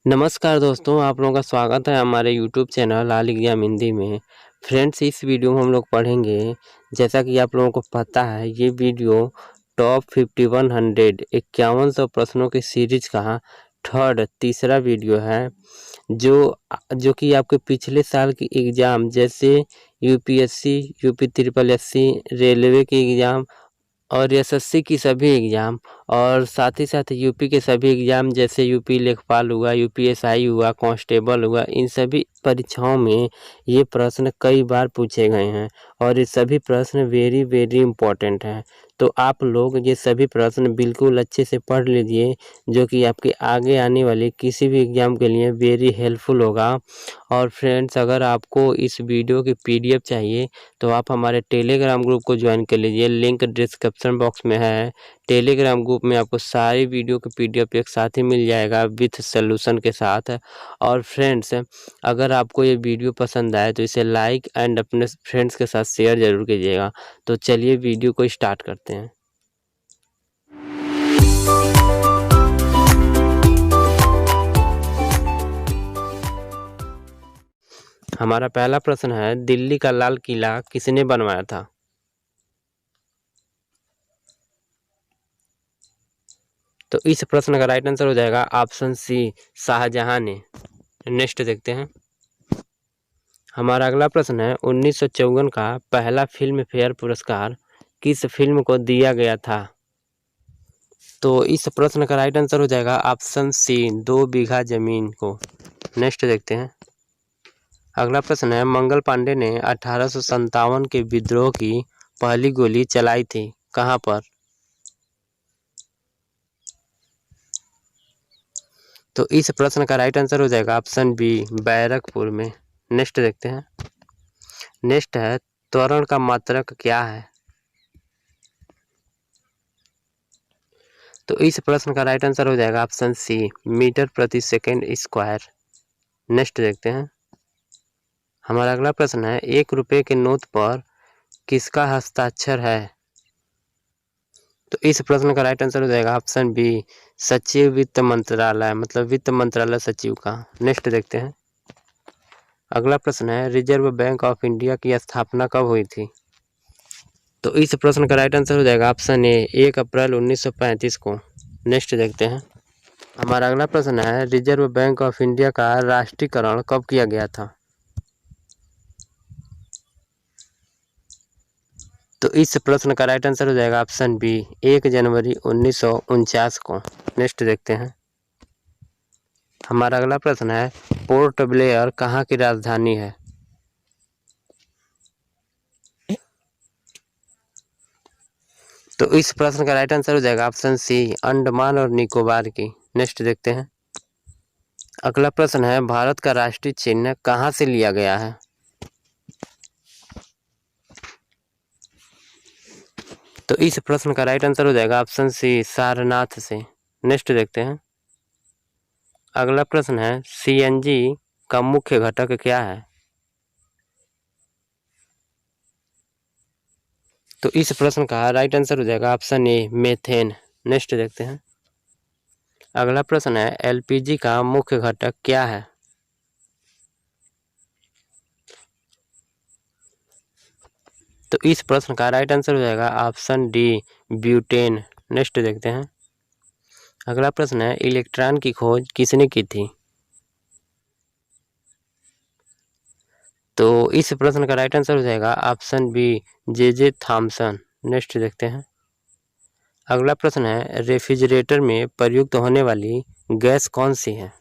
नमस्कार दोस्तों, आप लोगों का स्वागत है हमारे YouTube channel all exam Hindi में। फ्रेंड्स, इस वीडियो में हम लोग पढ़ेंगे, जैसा कि आप लोगों को पता है, ये वीडियो टॉप 5100 5100 प्रश्नों की सीरीज का तीसरा वीडियो है, जो कि आपके पिछले साल की एग्ज़ाम जैसे UPSC, UP triple SC, railway के एग्ज़ाम और एसएससी की सभी एग्ज़ाम और साथ ही साथ यूपी के सभी एग्ज़ाम जैसे यूपी लेखपाल हुआ, यूपीएसआई हुआ, कांस्टेबल हुआ, इन सभी परीक्षाओं में ये प्रश्न कई बार पूछे गए हैं और ये सभी प्रश्न वेरी वेरी इम्पोर्टेंट हैं। तो आप लोग ये सभी प्रश्न बिल्कुल अच्छे से पढ़ लीजिए, जो कि आपके आगे आने वाले किसी भी एग्ज़ाम के लिए वेरी हेल्पफुल होगा। और फ्रेंड्स, अगर आपको इस वीडियो की पीडीएफ चाहिए तो आप हमारे टेलीग्राम ग्रुप को ज्वाइन कर लीजिए, लिंक डिस्क्रिप्शन बॉक्स में है। टेलीग्राम ग्रुप में आपको सारी वीडियो की पीडीएफ एक साथ ही मिल जाएगा विथ सॉल्यूशन के साथ। और फ्रेंड्स, अगर आपको ये वीडियो पसंद आए तो इसे लाइक एंड अपने फ्रेंड्स के साथ शेयर ज़रूर कीजिएगा। तो चलिए वीडियो को स्टार्ट करते हैं। हमारा पहला प्रश्न है, दिल्ली का लाल किला किसने बनवाया था? तो इस प्रश्न का राइट आंसर हो जाएगा ऑप्शन सी, शाहजहां ने। नेक्स्ट देखते हैं। हमारा अगला प्रश्न है, 1954 का पहला फिल्म फेयर पुरस्कार किस फिल्म को दिया गया था? तो इस प्रश्न का राइट आंसर हो जाएगा ऑप्शन सी, 2 बीघा जमीन को। नेक्स्ट देखते हैं। अगला प्रश्न है, मंगल पांडे ने 1857 के विद्रोह की पहली गोली चलाई थी, कहां पर? तो इस प्रश्न का राइट आंसर हो जाएगा ऑप्शन बी, बैरकपुर में। नेक्स्ट देखते हैं। नेक्स्ट है, त्वरण का मात्रक क्या है? तो इस प्रश्न का राइट आंसर हो जाएगा ऑप्शन सी, मीटर प्रति सेकंड स्क्वायर। नेक्स्ट देखते हैं। हमारा अगला प्रश्न है, 1 रुपये के नोट पर किसका हस्ताक्षर है? तो इस प्रश्न का राइट आंसर हो जाएगा ऑप्शन बी, सचिव वित्त मंत्रालय, मतलब वित्त मंत्रालय सचिव का। नेक्स्ट देखते हैं। अगला प्रश्न है, रिजर्व बैंक ऑफ इंडिया की स्थापना कब हुई थी? तो इस प्रश्न का राइट आंसर हो जाएगा ऑप्शन ए, 1 अप्रैल 1935 को। नेक्स्ट देखते हैं। हमारा अगला प्रश्न है, रिजर्व बैंक ऑफ इंडिया का राष्ट्रीयकरण कब किया गया था? तो इस प्रश्न का राइट आंसर हो जाएगा ऑप्शन बी, 1 जनवरी 1949 को। नेक्स्ट देखते हैं। हमारा अगला प्रश्न है, पोर्ट ब्लेयर कहाँ की राजधानी है? तो इस प्रश्न का राइट आंसर हो जाएगा ऑप्शन सी, अंडमान और निकोबार की। नेक्स्ट देखते हैं। अगला प्रश्न है, भारत का राष्ट्रीय चिन्ह कहाँ से लिया गया है? तो इस प्रश्न का राइट आंसर हो जाएगा ऑप्शन सी, सारनाथ से। नेक्स्ट देखते हैं। अगला प्रश्न है, सीएनजी का मुख्य घटक क्या है? तो इस प्रश्न का राइट आंसर हो जाएगा ऑप्शन ए, मेथेन। नेक्स्ट देखते हैं। अगला प्रश्न है, एलपीजी का मुख्य घटक क्या है? तो इस प्रश्न का राइट आंसर हो जाएगा ऑप्शन डी, ब्यूटेन। नेक्स्ट देखते हैं। अगला प्रश्न है, इलेक्ट्रॉन की खोज किसने की थी? तो इस प्रश्न का राइट आंसर हो जाएगा option B, J Thomson. Next देखते हैं। अगला प्रश्न है, रेफ्रिजरेटर में प्रयुक्त होने वाली गैस कौन सी है?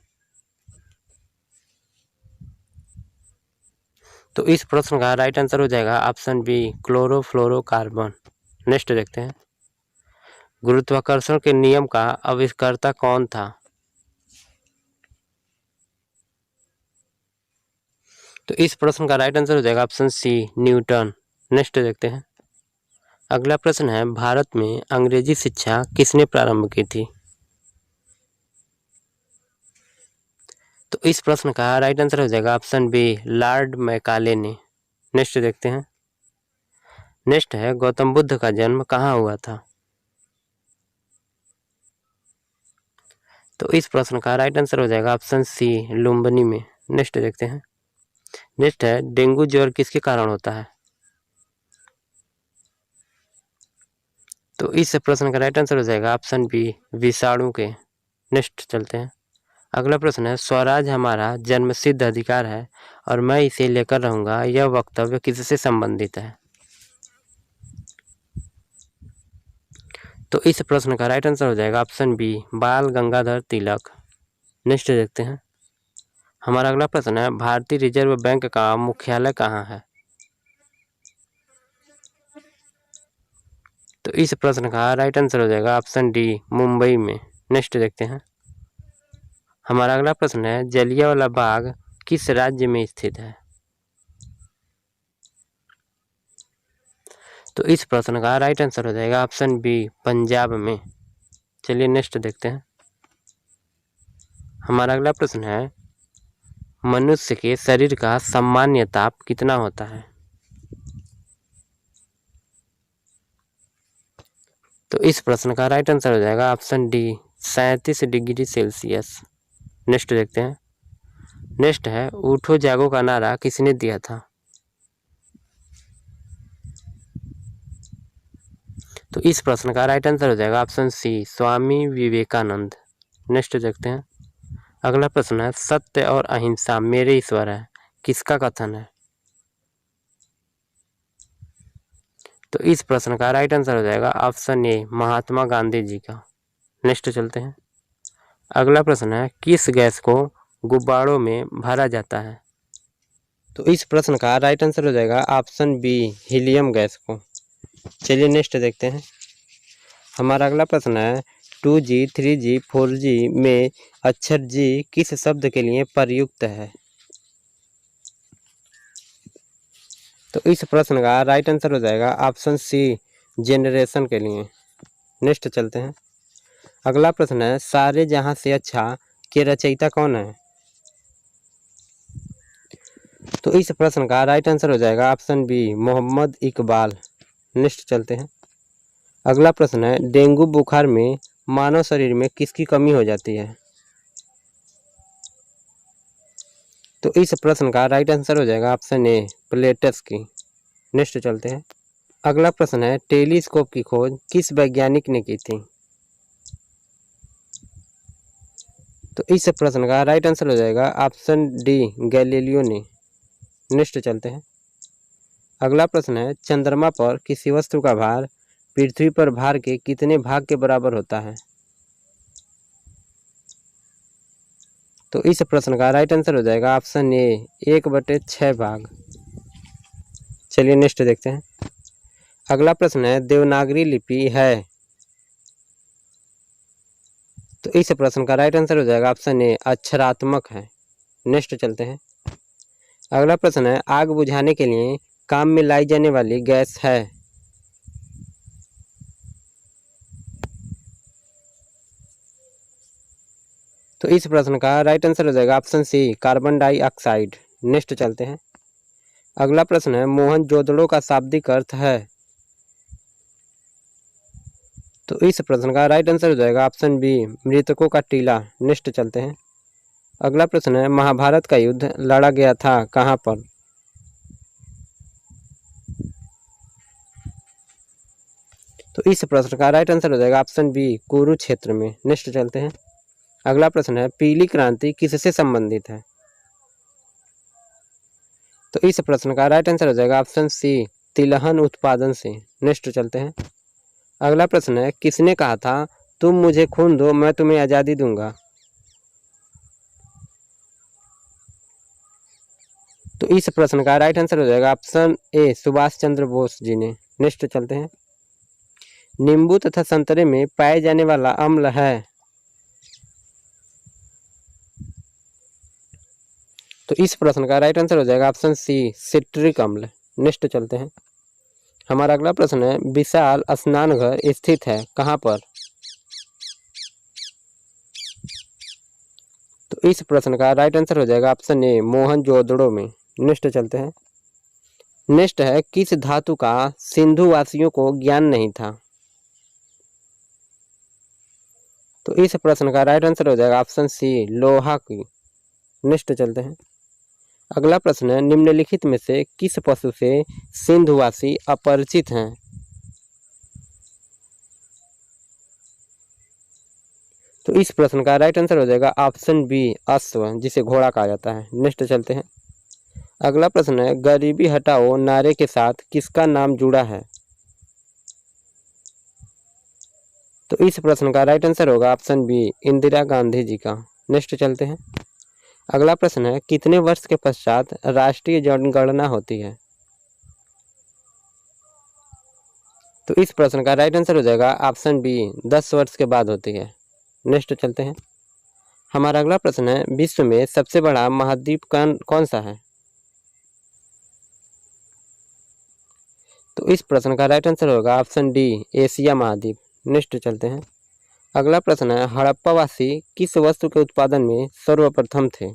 तो इस प्रश्न का राइट आंसर हो जाएगा ऑप्शन बी, क्लोरोफ्लोरोकार्बन। नेक्स्ट देखते हैं। गुरुत्वाकर्षण के नियम का आविष्कर्ता कौन था? तो इस प्रश्न का राइट आंसर हो जाएगा ऑप्शन सी, न्यूटन। नेक्स्ट देखते हैं। अगला प्रश्न है, भारत में अंग्रेजी शिक्षा किसने प्रारंभ की थी? तो इस प्रश्न का राइट आंसर हो जाएगा ऑप्शन बी, लॉर्ड मैकाले ने। नेक्स्ट देखते हैं। नेक्स्ट है, गौतम बुद्ध का जन्म कहाँ हुआ था? तो इस प्रश्न का राइट आंसर हो जाएगा ऑप्शन सी, लुम्बिनी में। नेक्स्ट देखते हैं। नेक्स्ट है, डेंगू ज्वर किसके कारण होता है? तो इस प्रश्न का राइट आंसर हो जाएगा ऑप्शन बी, विषाणु के। नेक्स्ट चलते हैं। अगला प्रश्न है, स्वराज हमारा जन्मसिद्ध अधिकार है और मैं इसे लेकर रहूंगा, यह वक्तव्य किससे संबंधित है? तो इस प्रश्न का राइट आंसर हो जाएगा ऑप्शन बी, बाल गंगाधर तिलक। नेक्स्ट देखते हैं। हमारा अगला प्रश्न है, भारतीय रिजर्व बैंक का मुख्यालय कहाँ है? तो इस प्रश्न का राइट आंसर हो जाएगा ऑप्शन डी, मुंबई में। नेक्स्ट देखते हैं। हमारा अगला प्रश्न है, जलियांवाला बाग किस राज्य में स्थित है? तो इस प्रश्न का राइट आंसर हो जाएगा ऑप्शन बी, पंजाब में। चलिए नेक्स्ट देखते हैं। हमारा अगला प्रश्न है, मनुष्य के शरीर का सामान्य ताप कितना होता है? तो इस प्रश्न का राइट आंसर हो जाएगा option D, 37 degree Celsius. Next देखते हैं। नेक्स्ट है, उठो जागो का नारा किसने दिया था? तो इस प्रश्न का राइट आंसर हो जाएगा ऑप्शन सी, स्वामी विवेकानंद। नेक्स्ट देखते हैं। अगला प्रश्न है, सत्य और अहिंसा मेरे ईश्वर है, किसका कथन है? तो इस प्रश्न का राइट आंसर हो जाएगा ऑप्शन ए, महात्मा गांधी जी का। नेक्स्ट चलते हैं। अगला प्रश्न है, किस गैस को गुब्बारों में भरा जाता है? तो इस प्रश्न का राइट आंसर हो जाएगा ऑप्शन बी, हीलियम गैस को। चलिए नेक्स्ट देखते हैं। हमारा अगला प्रश्न है, 2G, 3G, 4G में अक्षर G किस शब्द के लिए प्रयुक्त है? तो इस प्रश्न का राइट आंसर हो जाएगा ऑप्शन सी, जेनरेशन के लिए। नेक्स्ट चलते हैं। अगला प्रश्न है, सारे जहां से अच्छा के रचयिता कौन है? तो इस प्रश्न का राइट आंसर हो जाएगा option B, Mohammad Iqbal. Next चलते हैं। अगला प्रश्न है, डेंगू बुखार में मानव शरीर में किसकी कमी हो जाती है? तो इस प्रश्न का राइट आंसर हो जाएगा ऑप्शन ए, प्लेटस की। नेक्स्ट चलते हैं। अगला प्रश्न है, टेलीस्कोप की खोज किस वैज्ञानिक ने की थी? तो इस प्रश्न का राइट आंसर हो जाएगा ऑप्शन डी, गैलीलियो ने। नेक्स्ट चलते हैं। अगला प्रश्न है, चंद्रमा पर किसी वस्तु का भार पृथ्वी पर भार के कितने भाग के बराबर होता है? तो इस प्रश्न का राइट आंसर हो जाएगा ऑप्शन ए, 1/6 भाग। चलिए नेक्स्ट देखते हैं। अगला प्रश्न है, देवनागरी लिपि है? तो इस प्रश्न का राइट आंसर हो जाएगा ऑप्शन ए, अक्षरात्मक है। नेक्स्ट चलते हैं। अगला प्रश्न है, आग बुझाने के लिए काम में लाई जाने वाली गैस है? तो इस प्रश्न का राइट आंसर हो जाएगा option C, carbon dioxide. Next चलते हैं। अगला प्रश्न है, मोहनजोदड़ो का शाब्दिक अर्थ है? तो इस प्रश्न का राइट आंसर हो जाएगा ऑप्शन बी, मृतकों का टीला। नेक्स्ट चलते हैं। अगला प्रश्न है, महाभारत का युद्ध लड़ा गया था कहाँ पर? तो इस प्रश्न का राइट आंसर हो जाएगा ऑप्शन बी, कुरुक्षेत्र में। नेक्स्ट चलते हैं। अगला प्रश्न है, पीली क्रांति किससे संबंधित है? तो इस प्रश्न का राइट आंसर हो जाएगा ऑप्शन सी, तिलहन उत्पादन से। नेक्स्ट चलते हैं। अगला प्रश्न है, किसने कहा था तुम मुझे खून दो मैं तुम्हें आज़ादी दूंगा? तो इस प्रश्न का राइट आंसर हो जाएगा ऑप्शन ए, सुभाष चंद्र बोस जी ने। नेक्स्ट चलते हैं। नींबू तथा संतरे में पाए जाने वाला अम्ल है? तो इस प्रश्न का राइट आंसर हो जाएगा ऑप्शन सी, सिट्रिक अम्ल। नेक्स्ट चलते हैं। हमारा अगला प्रश्न है, विशाल स्नान घर स्थित है कहाँ पर? तो इस प्रश्न का राइट आंसर हो जाएगा ऑप्शन ए, मोहनजोदड़ो में। नेक्स्ट चलते हैं। नेक्स्ट है, किस धातु का सिंधु वासियों को ज्ञान नहीं था? तो इस प्रश्न का राइट आंसर हो जाएगा ऑप्शन सी, लोहा की। नेक्स्ट चलते हैं। अगला प्रश्न है, निम्नलिखित में से किस पशु से सिंधुवासी अपरिचित हैं? तो इस प्रश्न का राइट आंसर हो जाएगा ऑप्शन बी, अश्व, जिसे घोड़ा कहा जाता है। नेक्स्ट चलते हैं। अगला प्रश्न है, गरीबी हटाओ नारे के साथ किसका नाम जुड़ा है? तो इस प्रश्न का राइट आंसर होगा ऑप्शन बी, इंदिरा गांधी जी का। नेक्स्ट चलते हैं। अगला प्रश्न है, कितने वर्ष के पश्चात राष्ट्रीय जनगणना होती है? तो इस प्रश्न का राइट आंसर हो जाएगा ऑप्शन बी, 10 वर्ष के बाद होती है। नेक्स्ट चलते हैं। हमारा अगला प्रश्न है, विश्व में सबसे बड़ा महाद्वीप कौन सा है? तो इस प्रश्न का राइट आंसर होगा ऑप्शन डी, एशिया महाद्वीप। नेक्स्ट चलते हैं। अगला प्रश्न है, हड़प्पावासी किस वस्तु के उत्पादन में सर्वप्रथम थे?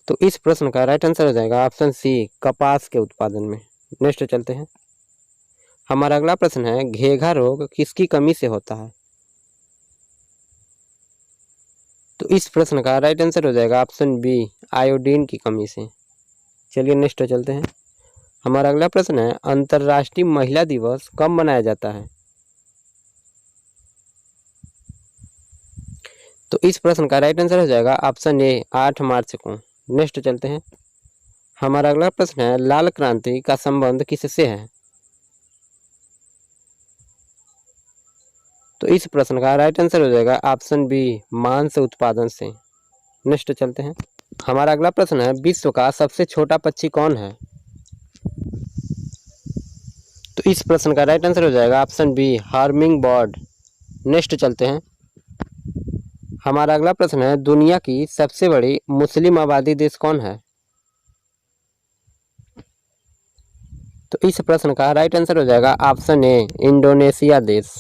तो इस प्रश्न का राइट आंसर हो जाएगा ऑप्शन सी, कपास के उत्पादन में। नेक्स्ट चलते हैं। हमारा अगला प्रश्न है, घेघा रोग किसकी कमी से होता है? तो इस प्रश्न का राइट आंसर हो जाएगा ऑप्शन बी, आयोडीन की कमी से। चलिए नेक्स्ट चलते हैं। हमारा अगला प्रश्न है, अंतर्राष्ट्रीय महिला दिवस कब मनाया जाता है? तो इस प्रश्न का राइट आंसर हो जाएगा ऑप्शन ए, 8 मार्च को। नेक्स्ट चलते हैं। हमारा अगला प्रश्न है, लाल क्रांति का संबंध किससे है? तो इस प्रश्न का राइट आंसर हो जाएगा ऑप्शन बी, मांस उत्पादन से। नेक्स्ट चलते हैं। हमारा अगला प्रश्न है, विश्व का सबसे छोटा पक्षी कौन है? तो इस प्रश्न का राइट आंसर हो जाएगा option B, hummingbird. Next चलते हैं। हमारा अगला प्रश्न है, दुनिया की सबसे बड़ी मुस्लिम आबादी देश कौन है? तो इस प्रश्न का राइट आंसर हो जाएगा ऑप्शन ए, इंडोनेशिया देश।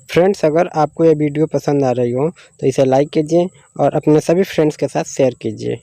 फ्रेंड्स, अगर आपको यह वीडियो पसंद आ रही हो तो इसे लाइक कीजिए और अपने सभी फ्रेंड्स के साथ शेयर कीजिए।